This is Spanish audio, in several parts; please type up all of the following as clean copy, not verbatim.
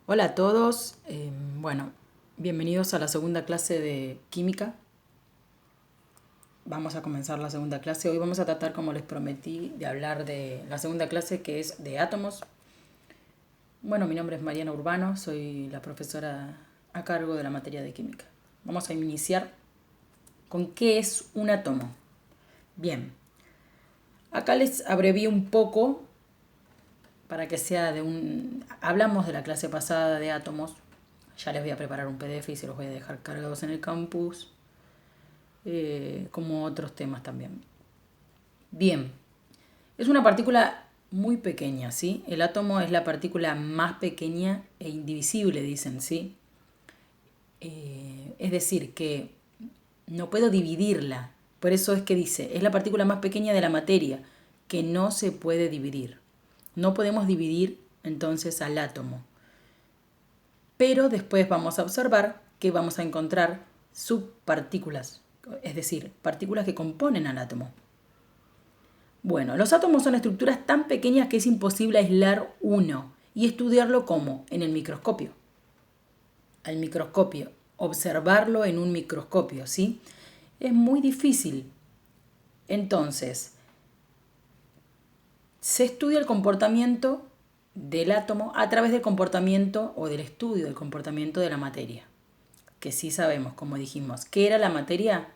Hola a todos, bueno, bienvenidos a la segunda clase de química. Vamos a comenzar la segunda clase. Hoy vamos a tratar, como les prometí, de hablar de la segunda clase que es de átomos. Bueno, mi nombre es Mariana Urbano, soy la profesora a cargo de la materia de química. Vamos a iniciar con qué es un átomo. Bien, acá les abrevié un poco para que sea de un... Hablamos de la clase pasada de átomos. Ya les voy a preparar un PDF y se los voy a dejar cargados en el campus, como otros temas también. Bien, es una partícula muy pequeña, ¿sí? El átomo es la partícula más pequeña e indivisible, dicen, ¿sí? Es decir, que no puedo dividirla. Por eso es que dice, es la partícula más pequeña de la materia, que no se puede dividir. No podemos dividir entonces al átomo. Pero después vamos a observar que vamos a encontrar subpartículas, es decir, partículas que componen al átomo. Bueno, los átomos son estructuras tan pequeñas que es imposible aislar uno y estudiarlo como en el microscopio. Al microscopio, observarlo en un microscopio, ¿sí? Es muy difícil. Entonces, se estudia el comportamiento del átomo a través del comportamiento o del estudio del comportamiento de la materia. Que sí sabemos, como dijimos, qué era la materia.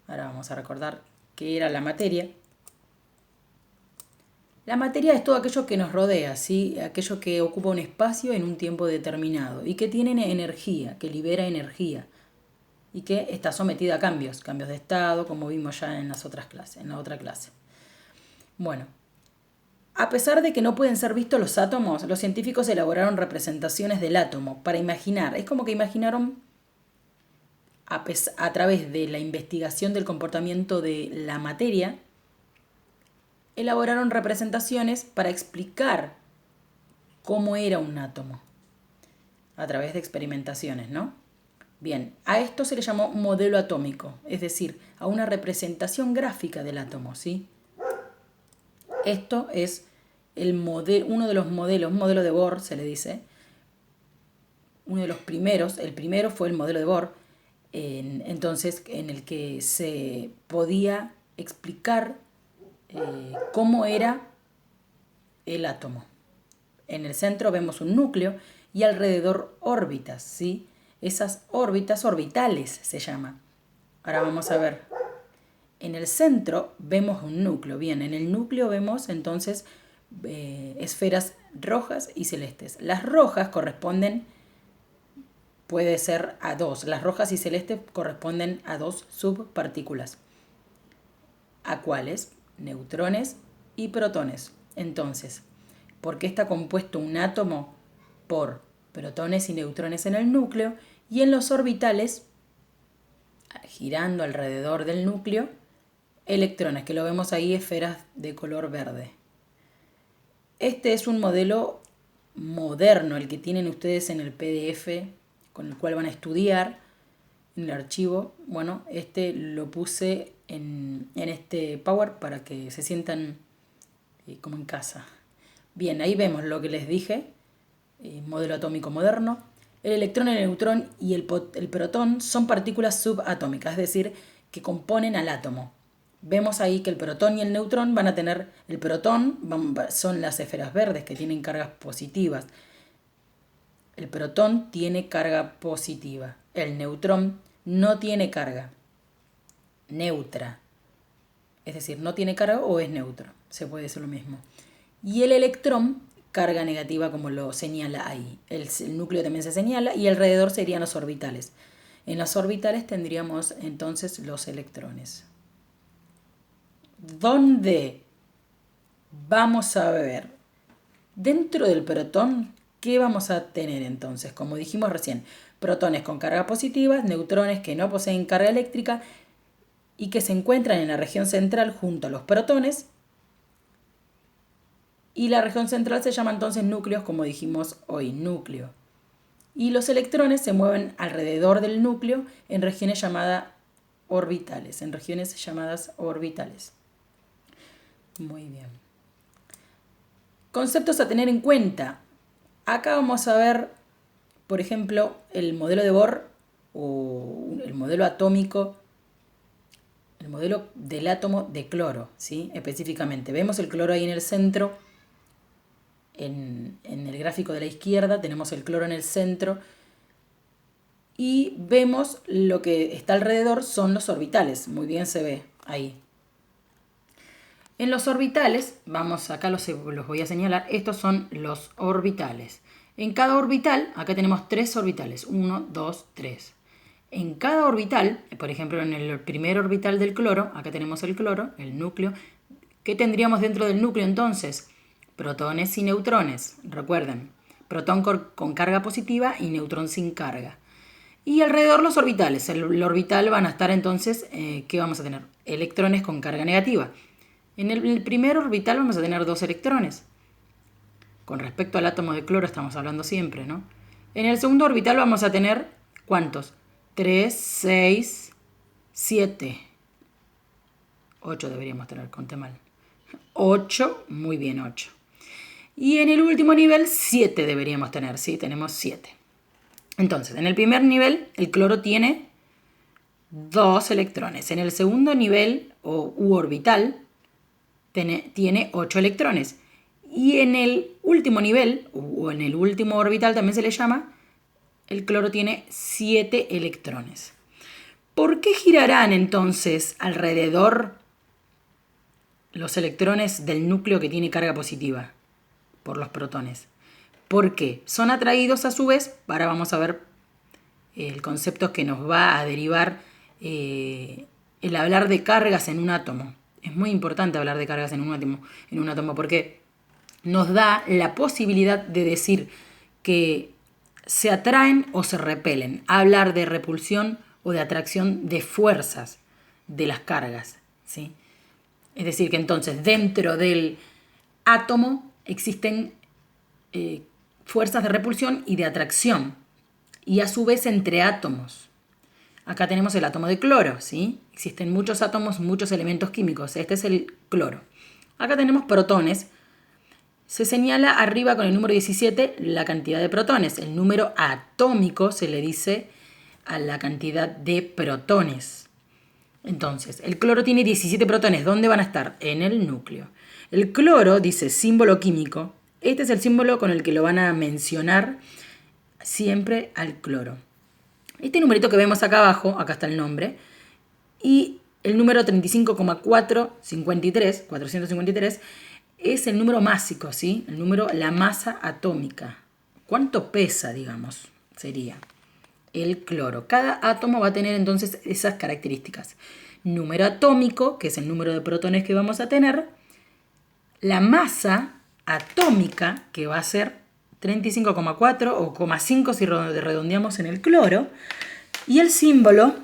Ahora vamos a recordar qué era la materia. La materia es todo aquello que nos rodea, ¿sí? Aquello que ocupa un espacio en un tiempo determinado y que tiene energía, que libera energía y que está sometida a cambios de estado, como vimos ya en las otras clases, en la otra clase. Bueno, a pesar de que no pueden ser vistos los átomos, los científicos elaboraron representaciones del átomo para imaginar. Es como que imaginaron a través de la investigación del comportamiento de la materia, elaboraron representaciones para explicar cómo era un átomo a través de experimentaciones, ¿no? Bien, a esto se le llamó modelo atómico, es decir, a una representación gráfica del átomo, ¿sí? Esto es uno de los modelos, un modelo de Bohr se le dice, uno de los primeros, el primero fue el modelo de Bohr, entonces en el que se podía explicar cómo era el átomo. En el centro vemos un núcleo y alrededor órbitas, ¿sí? Esas órbitas orbitales se llama. Ahora vamos a ver. En el centro vemos un núcleo. Bien, en el núcleo vemos entonces esferas rojas y celestes. Las rojas corresponden, puede ser a dos. Las rojas y celestes corresponden a dos subpartículas. ¿A cuáles? Neutrones y protones. Entonces, ¿por qué está compuesto un átomo? Por protones y neutrones en el núcleo y en los orbitales, girando alrededor del núcleo, electrones, que lo vemos ahí, esferas de color verde. Este es un modelo moderno, el que tienen ustedes en el PDF, con el cual van a estudiar en el archivo. Bueno, este lo puse en este Power para que se sientan como en casa. Bien, ahí vemos lo que les dije, modelo atómico moderno. El electrón, el neutrón y el protón son partículas subatómicas, es decir, que componen al átomo. Vemos ahí que el protón y el neutrón van a tener, el protón son las esferas verdes que tienen cargas positivas. El protón tiene carga positiva. El neutrón no tiene carga neutra. Es decir, no tiene carga o es neutro. Se puede decir lo mismo. Y el electrón, carga negativa como lo señala ahí. El núcleo también se señala y alrededor serían los orbitales. En las orbitales tendríamos entonces los electrones. ¿Dónde? Vamos a ver. Dentro del protón, ¿qué vamos a tener entonces? Como dijimos recién, protones con carga positiva, neutrones que no poseen carga eléctrica y que se encuentran en la región central junto a los protones. Y la región central se llama entonces núcleos, como dijimos hoy, núcleo. Y los electrones se mueven alrededor del núcleo en regiones llamadas orbitales, Muy bien. Conceptos a tener en cuenta. Acá vamos a ver, por ejemplo, el modelo de Bohr o el modelo atómico, el modelo del átomo de cloro, ¿sí? Específicamente. Vemos el cloro ahí en el centro, en el gráfico de la izquierda tenemos el cloro en el centro y vemos lo que está alrededor son los orbitales, muy bien se ve ahí. En los orbitales, vamos acá los voy a señalar, estos son los orbitales. En cada orbital, acá tenemos 3 orbitales, 1, 2, 3. En cada orbital, por ejemplo en el primer orbital del cloro, acá tenemos el cloro, el núcleo. ¿Qué tendríamos dentro del núcleo entonces? Protones y neutrones, recuerden, protón con carga positiva y neutrón sin carga. Y alrededor los orbitales, el orbital van a estar entonces, ¿qué vamos a tener? Electrones con carga negativa. En el primer orbital vamos a tener 2 electrones. Con respecto al átomo de cloro estamos hablando siempre, ¿no? En el segundo orbital vamos a tener, ¿cuántos? 3, 6, 7. 8 deberíamos tener, conté mal. 8, muy bien, 8. Y en el último nivel 7 deberíamos tener, ¿sí? Tenemos 7. Entonces, en el primer nivel el cloro tiene 2 electrones. En el segundo nivel u orbital tiene 8 electrones. Y en el último nivel, o en el último orbital también se le llama, el cloro tiene 7 electrones. ¿Por qué girarán entonces alrededor los electrones del núcleo que tiene carga positiva? Por los protones. ¿Por qué? Son atraídos a su vez, ahora vamos a ver el concepto que nos va a derivar el hablar de cargas en un átomo. Es muy importante hablar de cargas en un átomo porque nos da la posibilidad de decir que se atraen o se repelen. Hablar de repulsión o de atracción de fuerzas de las cargas, ¿sí? Es decir, que entonces dentro del átomo existen fuerzas de repulsión y de atracción, y a su vez entre átomos. Acá tenemos el átomo de cloro, ¿sí? Existen muchos átomos, muchos elementos químicos. Este es el cloro. Acá tenemos protones. Se señala arriba con el número 17 la cantidad de protones. El número atómico se le dice a la cantidad de protones. Entonces, el cloro tiene 17 protones. ¿Dónde van a estar? En el núcleo. El cloro dice símbolo químico. Este es el símbolo con el que lo van a mencionar siempre al cloro. Este numerito que vemos acá abajo, acá está el nombre, y el número 453, es el número másico, ¿sí? El número, la masa atómica. ¿Cuánto pesa, digamos? Sería el cloro. Cada átomo va a tener entonces esas características. Número atómico, que es el número de protones que vamos a tener. La masa atómica, que va a ser 35,4 o 0,5 si redondeamos en el cloro. Y el símbolo,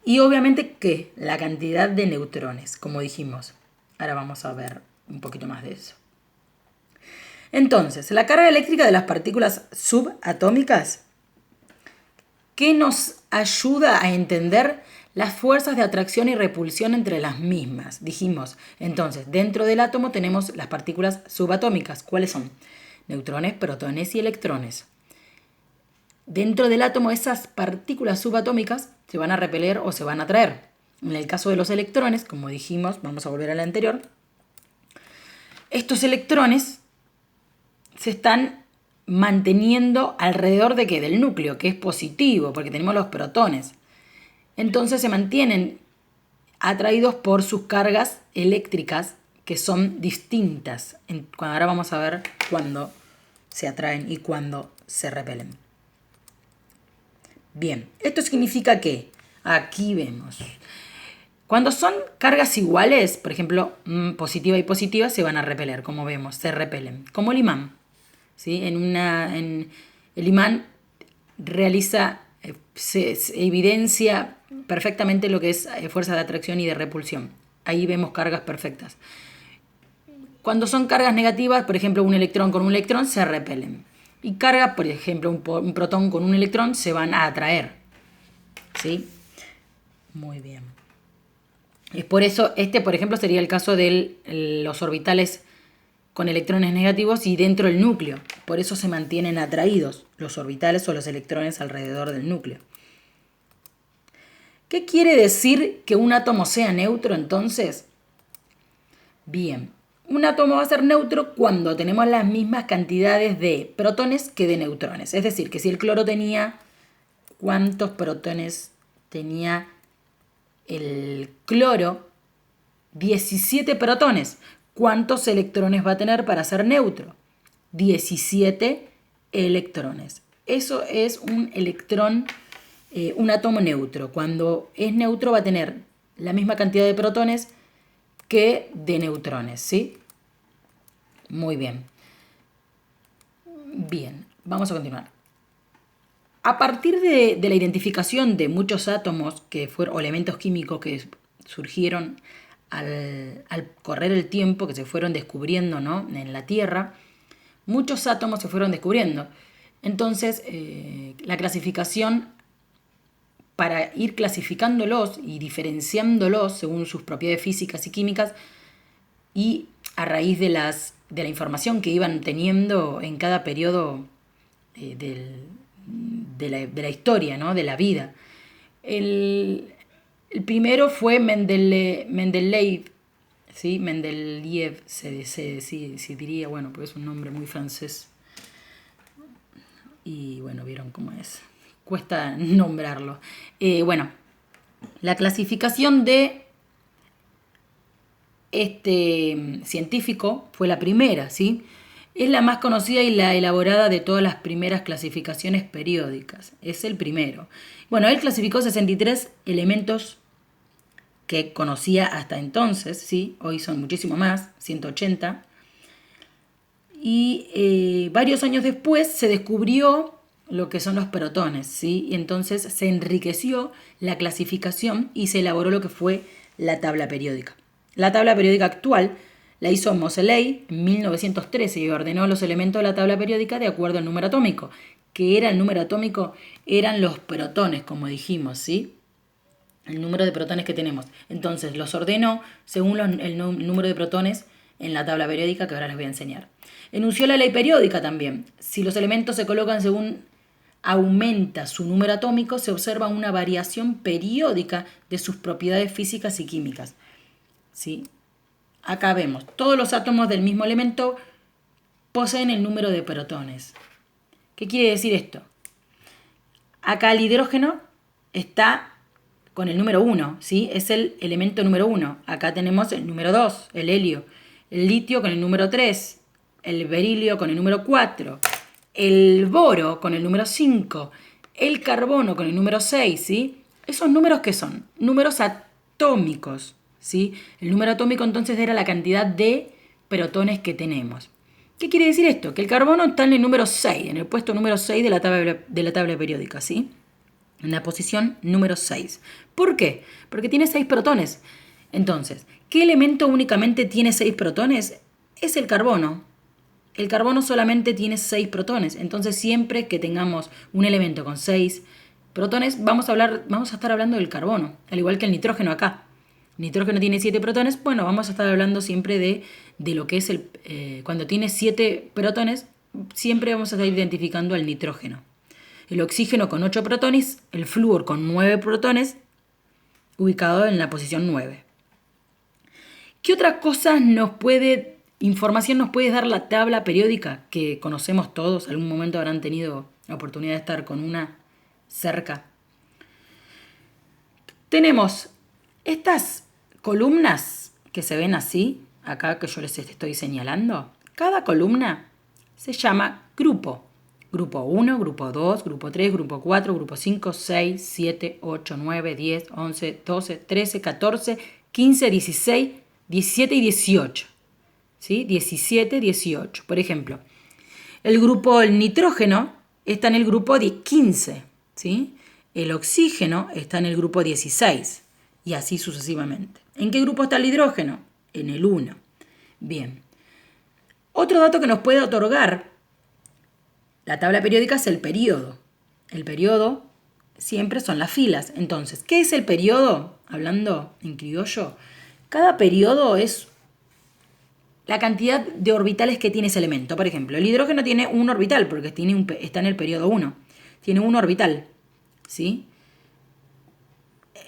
y obviamente ¿qué? La cantidad de neutrones, como dijimos. Ahora vamos a ver un poquito más de eso. Entonces, la carga eléctrica de las partículas subatómicas, ¿qué nos ayuda a entender las fuerzas de atracción y repulsión entre las mismas? Dijimos, entonces, dentro del átomo tenemos las partículas subatómicas. ¿Cuáles son? Neutrones, protones y electrones. Dentro del átomo esas partículas subatómicas se van a repeler o se van a atraer. En el caso de los electrones, como dijimos, vamos a volver a la anterior, estos electrones se están manteniendo alrededor de ¿qué? Del núcleo, que es positivo, porque tenemos los protones. Entonces se mantienen atraídos por sus cargas eléctricas que son distintas. Ahora vamos a ver cuándo se atraen y cuándo se repelen. Bien, esto significa que aquí vemos. Cuando son cargas iguales, por ejemplo, positiva y positiva, se van a repeler, como vemos, se repelen. Como el imán. ¿Sí? El imán realiza, se evidencia perfectamente lo que es fuerza de atracción y de repulsión. Ahí vemos cargas perfectas. Cuando son cargas negativas, por ejemplo, un electrón con un electrón, se repelen. Y cargas, por ejemplo, un protón con un electrón, se van a atraer. ¿Sí? Muy bien. Es por eso, por ejemplo, sería el caso de los orbitales con electrones negativos y dentro del núcleo. Por eso se mantienen atraídos los orbitales o los electrones alrededor del núcleo. ¿Qué quiere decir que un átomo sea neutro entonces? Bien, un átomo va a ser neutro cuando tenemos las mismas cantidades de protones que de neutrones. Es decir, que si el cloro tenía, ¿cuántos protones tenía el cloro? 17 protones. ¿Cuántos electrones va a tener para ser neutro? 17 electrones. Eso es un electrón, un átomo neutro. Cuando es neutro va a tener la misma cantidad de protones que de neutrones, ¿sí? Muy bien. Bien, vamos a continuar. A partir de la identificación de muchos átomos o elementos químicos que surgieron al correr el tiempo, que se fueron descubriendo, ¿no?, en la Tierra, muchos átomos se fueron descubriendo. Entonces, la clasificación, para ir clasificándolos y diferenciándolos según sus propiedades físicas y químicas, y a raíz de la información que iban teniendo en cada periodo de la historia, ¿no?, de la vida. El primero fue Mendeleev, ¿sí? Mendeleev se diría, bueno, porque es un nombre muy francés. Y bueno, vieron cómo es. Cuesta nombrarlo. Bueno, la clasificación de este científico fue la primera, ¿sí? Es la más conocida y la elaborada de todas las primeras clasificaciones periódicas. Es el primero. Bueno, él clasificó 63 elementos que conocía hasta entonces, ¿sí? Hoy son muchísimo más, 180. Y varios años después se descubrió lo que son los protones, ¿sí? Y entonces se enriqueció la clasificación y se elaboró lo que fue la tabla periódica. La tabla periódica actual la hizo Moseley en 1913 y ordenó los elementos de la tabla periódica de acuerdo al número atómico. ¿Qué era el número atómico? Eran los protones, como dijimos, ¿sí? El número de protones que tenemos. Entonces los ordenó según el número de protones en la tabla periódica que ahora les voy a enseñar. Enunció la ley periódica también. Si los elementos se colocan según aumenta su número atómico, se observa una variación periódica de sus propiedades físicas y químicas. ¿Sí? Acá vemos, todos los átomos del mismo elemento poseen el número de protones. ¿Qué quiere decir esto? Acá el hidrógeno está con el número 1, ¿sí? Es el elemento número 1. Acá tenemos el número 2, el helio. El litio con el número 3. El berilio con el número 4. El boro con el número 5. El carbono con el número 6, ¿sí? ¿Esos números qué son? Números atómicos, ¿sí? El número atómico entonces era la cantidad de protones que tenemos. ¿Qué quiere decir esto? Que el carbono está en el número 6, en el puesto número 6 de la tabla periódica, ¿sí? En la posición número 6. ¿Por qué? Porque tiene 6 protones. Entonces, ¿qué elemento únicamente tiene 6 protones? Es el carbono. El carbono solamente tiene 6 protones. Entonces, siempre que tengamos un elemento con 6 protones, vamos a estar hablando del carbono, al igual que el nitrógeno acá. El nitrógeno tiene 7 protones, bueno, vamos a estar hablando siempre de lo que es cuando tiene 7 protones, siempre vamos a estar identificando al nitrógeno. El oxígeno con 8 protones, el flúor con 9 protones, ubicado en la posición 9. ¿Qué otras cosas información nos puede dar la tabla periódica que conocemos todos? Algún momento habrán tenido la oportunidad de estar con una cerca. Tenemos estas columnas que se ven así, acá que yo les estoy señalando. Cada columna se llama grupo. Grupo 1, grupo 2, grupo 3, grupo 4, grupo 5, 6, 7, 8, 9, 10, 11, 12, 13, 14, 15, 16, 17 y 18. ¿Sí? 17, 18. Por ejemplo, el nitrógeno está en el grupo 15. ¿Sí? El oxígeno está en el grupo 16. Y así sucesivamente. ¿En qué grupo está el hidrógeno? En el 1. Bien. Otro dato que nos puede otorgar la tabla periódica es el periodo. El periodo siempre son las filas. Entonces, ¿qué es el periodo? Hablando en criollo, cada periodo es la cantidad de orbitales que tiene ese elemento. Por ejemplo, el hidrógeno tiene un orbital porque está en el periodo 1. Tiene un orbital, ¿sí?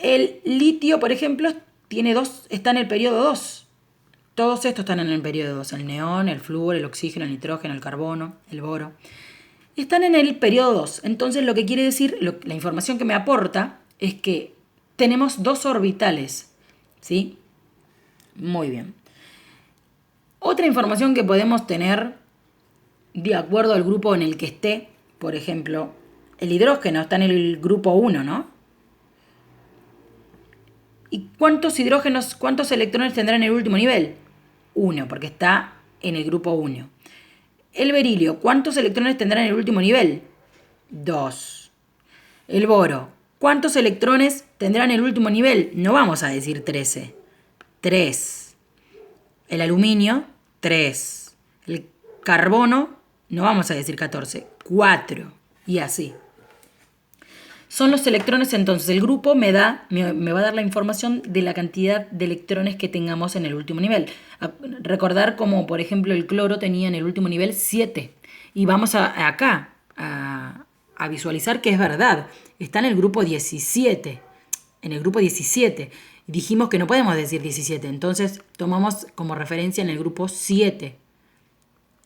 El litio, por ejemplo, tiene dos, está en el periodo 2. Todos estos están en el periodo 2. El neón, el flúor, el oxígeno, el nitrógeno, el carbono, el boro. Están en el periodo 2. Entonces lo que quiere decir, la información que me aporta es que tenemos dos orbitales, ¿sí? Muy bien. Otra información que podemos tener de acuerdo al grupo en el que esté, por ejemplo, el hidrógeno está en el grupo 1, ¿no? ¿Y cuántos hidrógenos, cuántos electrones tendrá en el último nivel? 1, porque está en el grupo 1. El berilio, ¿cuántos electrones tendrá en el último nivel? 2. El boro, ¿cuántos electrones tendrá en el último nivel? No vamos a decir 13. 3. El aluminio, 3. El carbono, no vamos a decir 14. 4. Y así. Son los electrones, entonces el grupo me va a dar la información de la cantidad de electrones que tengamos en el último nivel. Recordar como, por ejemplo, el cloro tenía en el último nivel 7. Y vamos acá a visualizar que es verdad. Está en el grupo 17. En el grupo 17. Dijimos que no podemos decir 17. Entonces tomamos como referencia en el grupo 7.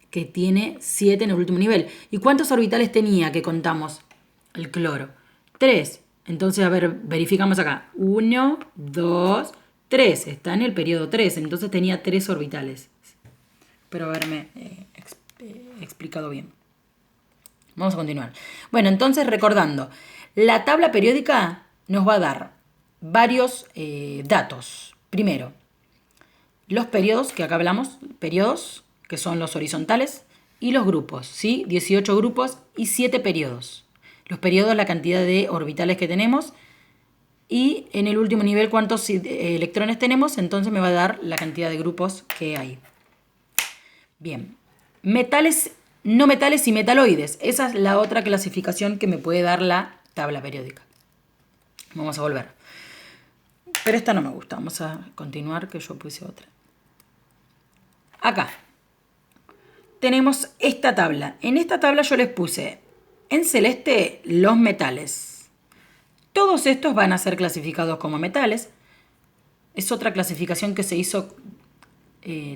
Que tiene 7 en el último nivel. ¿Y cuántos orbitales tenía que contamos el cloro? 3. Entonces, a ver, verificamos acá. 1, 2, 3. Está en el periodo 3. Entonces tenía 3 orbitales. Espero haberme explicado bien. Vamos a continuar. Bueno, entonces recordando. La tabla periódica nos va a dar varios datos. Primero, los periodos, que acá hablamos. Periodos, que son los horizontales. Y los grupos, ¿sí? 18 grupos y 7 periodos. Los periodos, la cantidad de orbitales que tenemos. Y en el último nivel, cuántos electrones tenemos. Entonces me va a dar la cantidad de grupos que hay. Bien. Metales, no metales y metaloides. Esa es la otra clasificación que me puede dar la tabla periódica. Vamos a volver. Pero esta no me gusta. Vamos a continuar, que yo puse otra. Acá tenemos esta tabla. En esta tabla yo les puse en celeste los metales. Todos estos van a ser clasificados como metales. Es otra clasificación que se hizo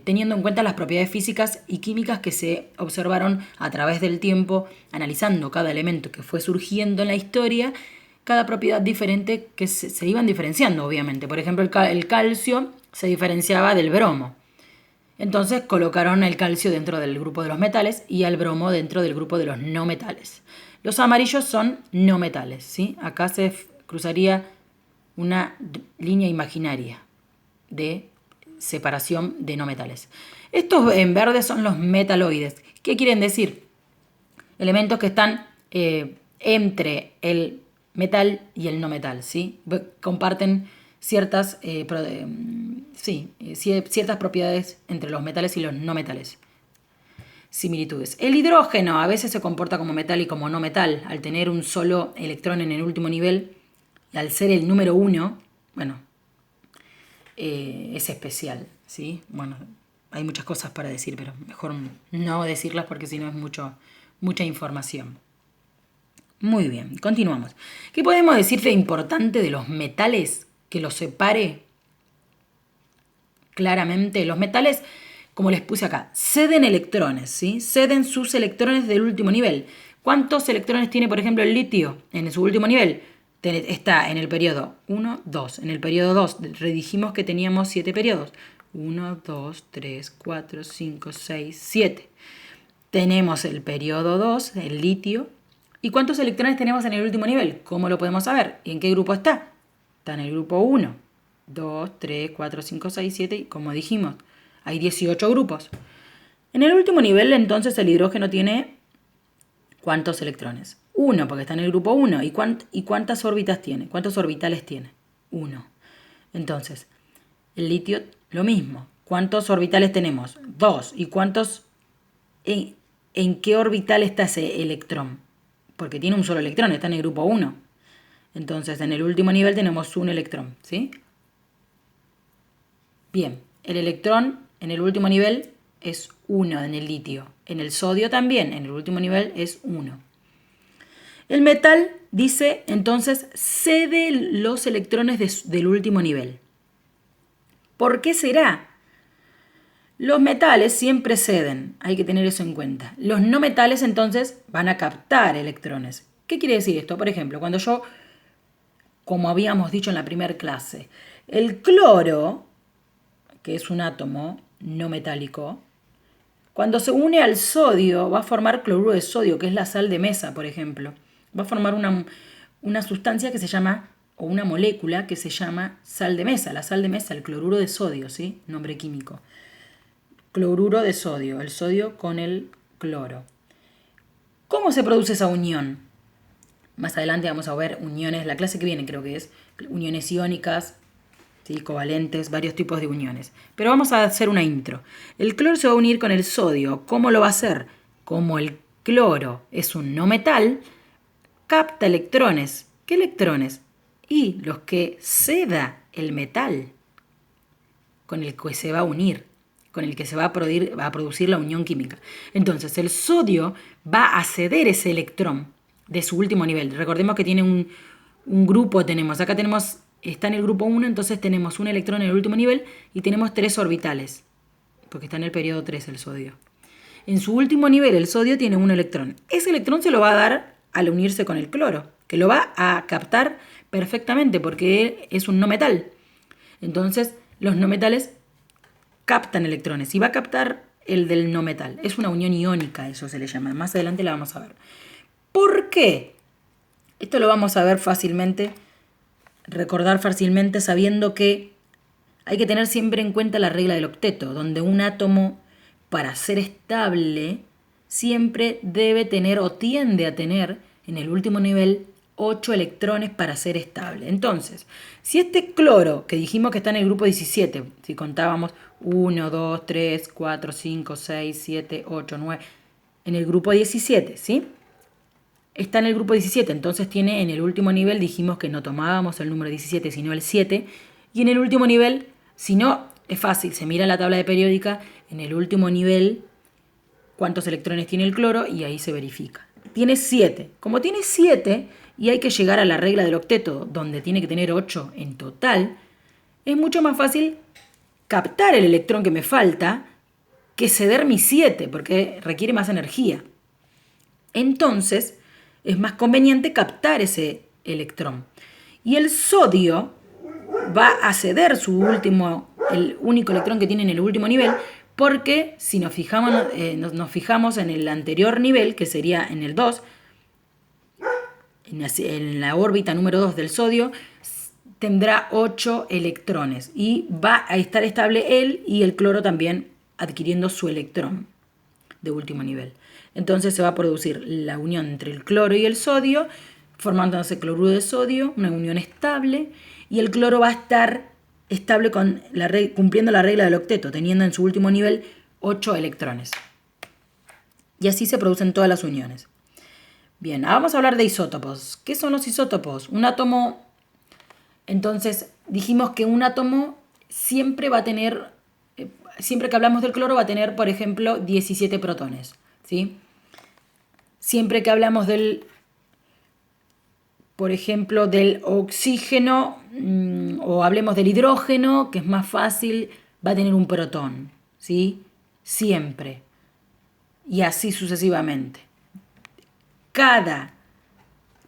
teniendo en cuenta las propiedades físicas y químicas que se observaron a través del tiempo, analizando cada elemento que fue surgiendo en la historia, cada propiedad diferente que se iban diferenciando, obviamente. Por ejemplo, el calcio se diferenciaba del bromo. Entonces colocaron el calcio dentro del grupo de los metales y al bromo dentro del grupo de los no metales. Los amarillos son no metales, ¿sí? Acá se cruzaría una línea imaginaria de separación de no metales. Estos en verde son los metaloides. ¿Qué quieren decir? Elementos que están entre el metal y el no metal, ¿sí? Comparten ciertas ciertas propiedades entre los metales y los no metales. Similitudes. El hidrógeno a veces se comporta como metal y como no metal. Al tener un solo electrón en el último nivel, y al ser el número 1, bueno, es especial, ¿sí? Bueno, hay muchas cosas para decir, pero mejor no decirlas porque si no es mucha información. Muy bien, continuamos. ¿Qué podemos decir de importante de los metales que los separe claramente? Los metales, como les puse acá, ceden electrones, ¿sí? Ceden sus electrones del último nivel. ¿Cuántos electrones tiene, por ejemplo, el litio en su último nivel? Está en el periodo 1, 2. En el periodo 2 dijimos que teníamos 7 periodos. 1, 2, 3, 4, 5, 6, 7. Tenemos el periodo 2, el litio. ¿Y cuántos electrones tenemos en el último nivel? ¿Cómo lo podemos saber? ¿Y en qué grupo está? Está en el grupo 1, 2, 3, 4, 5, 6, 7 y como dijimos, hay 18 grupos. En el último nivel, entonces, el hidrógeno tiene ¿cuántos electrones? 1, porque está en el grupo 1. ¿Y cuántas órbitas tiene? ¿Cuántos orbitales tiene? 1. Entonces, el litio, lo mismo. ¿Cuántos orbitales tenemos? 2. ¿Y cuántos? ¿En qué orbital está ese electrón? Porque tiene un solo electrón, está en el grupo 1. Entonces, en el último nivel tenemos un electrón, ¿sí? Bien, el electrón en el último nivel es 1 en el litio. En el sodio también, en el último nivel es 1. El metal, dice, entonces, cede los electrones del último nivel. ¿Por qué será? Los metales siempre ceden, hay que tener eso en cuenta. Los no metales, entonces, van a captar electrones. ¿Qué quiere decir esto? Por ejemplo, cuando yo, como habíamos dicho en la primera clase, el cloro, que es un átomo no metálico, cuando se une al sodio va a formar cloruro de sodio, que es la sal de mesa, por ejemplo. Va a formar una sustancia que se llama, o una molécula que se llama sal de mesa. La sal de mesa, el cloruro de sodio, ¿sí? Nombre químico. Cloruro de sodio, el sodio con el cloro. ¿Cómo se produce esa unión? Más adelante vamos a ver uniones, la clase que viene creo que es, uniones iónicas, ¿sí? Covalentes, varios tipos de uniones. Pero vamos a hacer una intro. El cloro se va a unir con el sodio. ¿Cómo lo va a hacer? Como el cloro es un no metal, capta electrones. ¿Qué electrones? Y los que ceda el metal con el que se va a unir, con el que se va a producir la unión química. Entonces, el sodio va a ceder ese electrón de su último nivel. Recordemos que tiene un grupo, acá está en el grupo 1, entonces tenemos un electrón en el último nivel y tenemos 3 orbitales, porque está en el periodo 3 el sodio. En su último nivel el sodio tiene un electrón. Ese electrón se lo va a dar al unirse con el cloro, que lo va a captar perfectamente porque es un no metal. Entonces los no metales captan electrones y va a captar el del no metal. Es una unión iónica, eso se le llama. Más adelante la vamos a ver. ¿Por qué? Esto lo vamos a ver fácilmente, recordar fácilmente, sabiendo que hay que tener siempre en cuenta la regla del octeto, donde un átomo, para ser estable, siempre debe tener o tiende a tener en el último nivel 8 electrones para ser estable. Entonces, si este cloro, que dijimos que está en el grupo 17, si contábamos 1, 2, 3, 4, 5, 6, 7, 8, 9, en el grupo 17, ¿sí? Está en el grupo 17, entonces tiene en el último nivel, dijimos que no tomábamos el número 17, sino el 7, y en el último nivel, si no, es fácil, se mira la tabla de periódica, en el último nivel, cuántos electrones tiene el cloro, y ahí se verifica. Tiene 7. Como tiene 7, y hay que llegar a la regla del octeto, donde tiene que tener 8 en total, es mucho más fácil captar el electrón que me falta que ceder mi 7, porque requiere más energía. Entonces, es más conveniente captar ese electrón. Y el sodio va a ceder el único electrón que tiene en el último nivel, porque si nos fijamos en el anterior nivel, que sería en el 2, en la órbita número 2 del sodio, tendrá 8 electrones y va a estar estable él y el cloro también adquiriendo su electrón de último nivel. Entonces se va a producir la unión entre el cloro y el sodio, formándose cloruro de sodio, una unión estable, y el cloro va a estar estable cumpliendo la regla del octeto, teniendo en su último nivel 8 electrones. Y así se producen todas las uniones. Bien, ahora vamos a hablar de isótopos. ¿Qué son los isótopos? Un átomo, entonces dijimos que un átomo siempre va a tener, siempre que hablamos del cloro va a tener, por ejemplo, 17 protones, ¿sí? Siempre que hablamos por ejemplo, del oxígeno o hablemos del hidrógeno, que es más fácil, va a tener un protón, ¿sí? Siempre. Y así sucesivamente.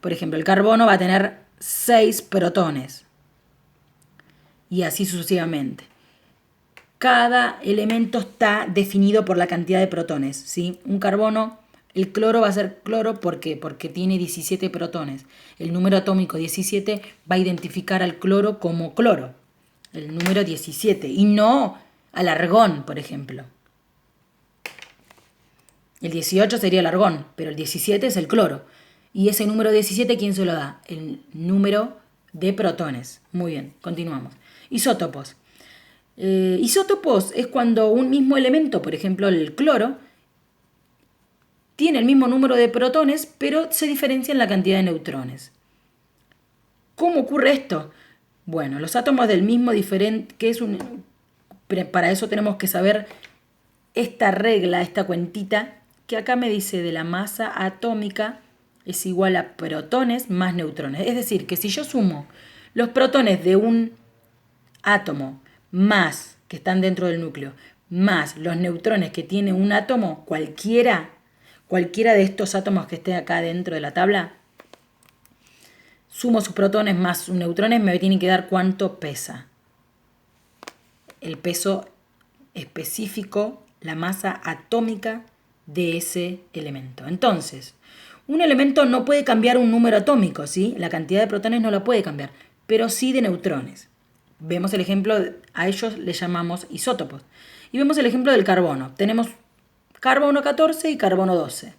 Por ejemplo, el carbono va a tener 6 protones. Y así sucesivamente. Cada elemento está definido por la cantidad de protones, ¿sí? Un carbono, el cloro va a ser cloro porque tiene 17 protones. El número atómico 17 va a identificar al cloro como cloro, el número 17, y no al argón, por ejemplo. El 18 sería el argón, pero el 17 es el cloro. Y ese número 17, ¿quién se lo da? El número de protones. Muy bien, continuamos. Isótopos. Isótopos es cuando un mismo elemento, por ejemplo el cloro, tiene el mismo número de protones, pero se diferencia en la cantidad de neutrones. ¿Cómo ocurre esto? Bueno, los átomos del mismo diferente, para eso tenemos que saber esta regla, esta cuentita, que acá me dice de la masa atómica es igual a protones más neutrones. Es decir, que si yo sumo los protones de un átomo más que están dentro del núcleo, más los neutrones que tiene un átomo, cualquiera de estos átomos que esté acá dentro de la tabla, sumo sus protones más sus neutrones, me tiene que dar cuánto pesa. El peso específico, la masa atómica de ese elemento. Entonces, un elemento no puede cambiar un número atómico, ¿sí? La cantidad de protones no la puede cambiar, pero sí de neutrones. Vemos el ejemplo, a ellos le llamamos isótopos. Y vemos el ejemplo del carbono. Tenemos carbono 14 y carbono 12.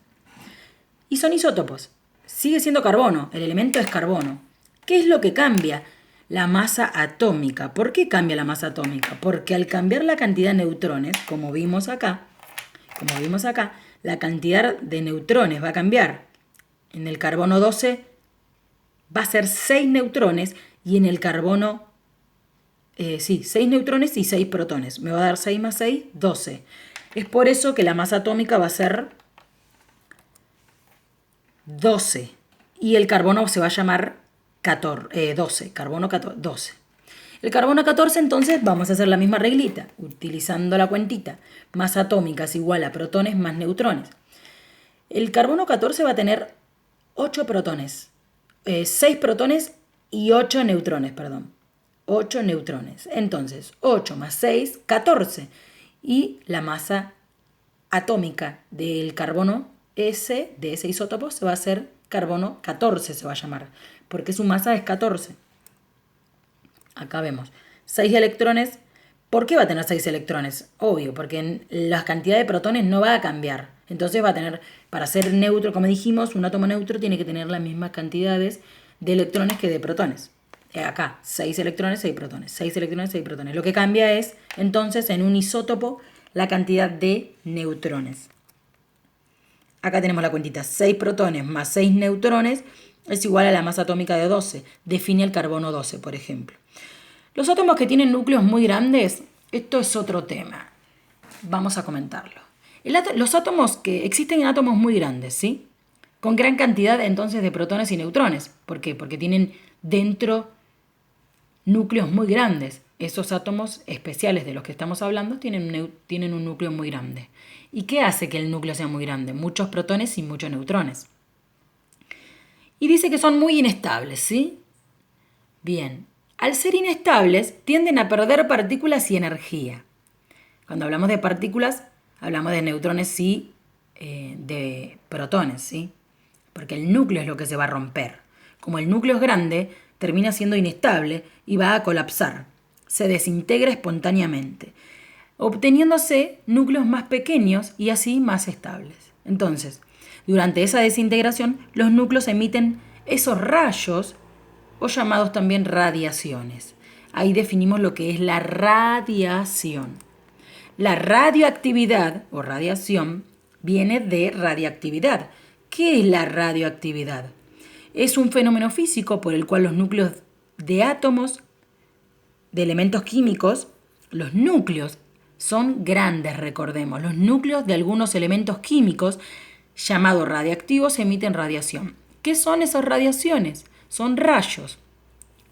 Y son isótopos. Sigue siendo carbono, el elemento es carbono. ¿Qué es lo que cambia? La masa atómica. ¿Por qué cambia la masa atómica? Porque al cambiar la cantidad de neutrones, como vimos acá, la cantidad de neutrones va a cambiar. En el carbono 12 va a ser 6 neutrones y en el carbono, 6 neutrones y 6 protones. Me va a dar 6 más 6, 12. Es por eso que la masa atómica va a ser 12 y el carbono se va a llamar 12, carbono 14, 12. El carbono 14, entonces, vamos a hacer la misma reglita, utilizando la cuentita. Masa atómica es igual a protones más neutrones. El carbono 14 va a tener 8 protones, 6 protones y 8 neutrones, perdón. 8 neutrones. Entonces, 8 más 6, 14. Y la masa atómica del carbono de ese isótopo, se va a hacer carbono 14, se va a llamar, porque su masa es 14. Acá vemos 6 electrones. ¿Por qué va a tener 6 electrones? Obvio, porque la cantidad de protones no va a cambiar. Entonces va a tener, para ser neutro, como dijimos, un átomo neutro tiene que tener las mismas cantidades de electrones que de protones. Acá, 6 electrones, 6 protones. 6 electrones, 6 protones. Lo que cambia es, entonces, en un isótopo, la cantidad de neutrones. Acá tenemos la cuentita. 6 protones más 6 neutrones es igual a la masa atómica de 12. Define el carbono 12, por ejemplo. Los átomos que tienen núcleos muy grandes, esto es otro tema. Vamos a comentarlo. Los átomos que existen en átomos muy grandes, ¿sí? Con gran cantidad entonces de protones y neutrones. ¿Por qué? Porque tienen dentro núcleos muy grandes. Esos átomos especiales de los que estamos hablando tienen un núcleo muy grande. ¿Y qué hace que el núcleo sea muy grande? Muchos protones y muchos neutrones. Y dice que son muy inestables, ¿sí? Bien. Al ser inestables, tienden a perder partículas y energía. Cuando hablamos de partículas, hablamos de neutrones y de protones, ¿sí? Porque el núcleo es lo que se va a romper. Como el núcleo es grande, termina siendo inestable y va a colapsar. Se desintegra espontáneamente, obteniéndose núcleos más pequeños y así más estables. Entonces, durante esa desintegración, los núcleos emiten esos rayos o llamados también radiaciones. Ahí definimos lo que es la radiación. La radioactividad o radiación viene de radiactividad. ¿Qué es la radioactividad? Es un fenómeno físico por el cual los núcleos de átomos, de elementos químicos, los núcleos son grandes, recordemos. Los núcleos de algunos elementos químicos llamados radiactivos emiten radiación. ¿Qué son esas radiaciones? Son rayos.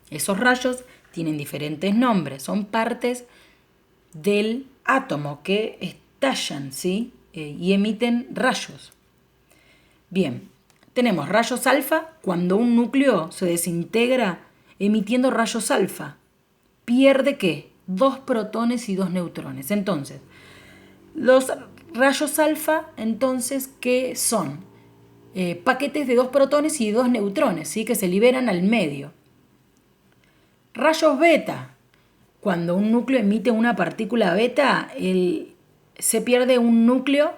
Esos rayos tienen diferentes nombres. Son partes del átomo que estallan, ¿sí? Y emiten rayos. Bien, tenemos rayos alfa cuando un núcleo se desintegra emitiendo rayos alfa. ¿Pierde qué? 2 protones y 2 neutrones. Entonces, los rayos alfa, entonces, ¿qué son? Paquetes de 2 protones y 2 neutrones, ¿sí? Que se liberan al medio. Rayos beta. Cuando un núcleo emite una partícula beta, se pierde un núcleo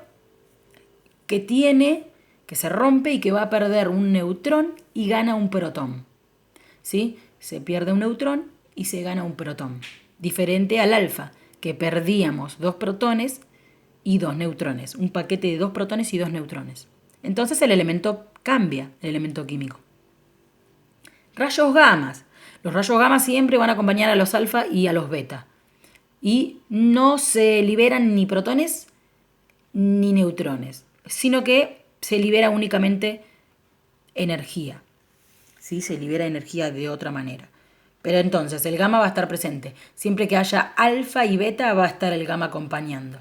que se rompe y que va a perder un neutrón y gana un protón. ¿Sí? Se pierde un neutrón y se gana un protón. Diferente al alfa, que perdíamos 2 protones y 2 neutrones. Un paquete de 2 protones y 2 neutrones. Entonces el elemento cambia, el elemento químico. Rayos gamas. Los rayos gamma siempre van a acompañar a los alfa y a los beta. Y no se liberan ni protones ni neutrones, sino que se libera únicamente energía. ¿Sí? Se libera energía de otra manera. Pero entonces el gamma va a estar presente. Siempre que haya alfa y beta va a estar el gamma acompañando.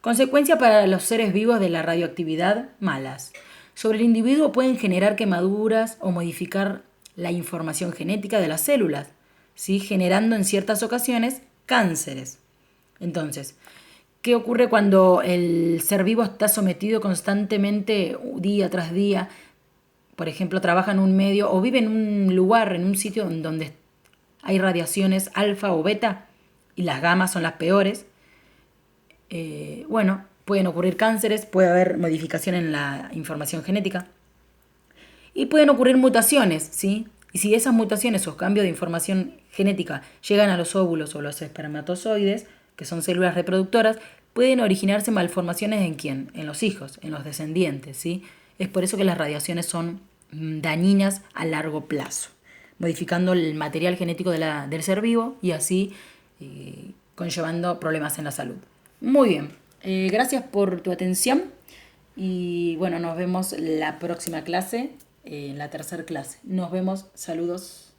Consecuencias para los seres vivos de la radioactividad malas. Sobre el individuo pueden generar quemaduras o modificar la información genética de las células, ¿sí? Generando en ciertas ocasiones cánceres. Entonces, ¿qué ocurre cuando el ser vivo está sometido constantemente, día tras día? Por ejemplo, trabaja en un medio o vive en un lugar, en un sitio donde hay radiaciones alfa o beta y las gamas son las peores. Bueno, pueden ocurrir cánceres, puede haber modificación en la información genética y pueden ocurrir mutaciones, ¿sí? Y si esas mutaciones o cambios de información genética llegan a los óvulos o los espermatozoides, que son células reproductoras, pueden originarse malformaciones en quién, en los hijos, en los descendientes, ¿sí? Es por eso que las radiaciones son dañinas a largo plazo, modificando el material genético del ser vivo y así conllevando problemas en la salud. Muy bien, gracias por tu atención y bueno, nos vemos la próxima clase, en la tercera clase. Nos vemos, saludos.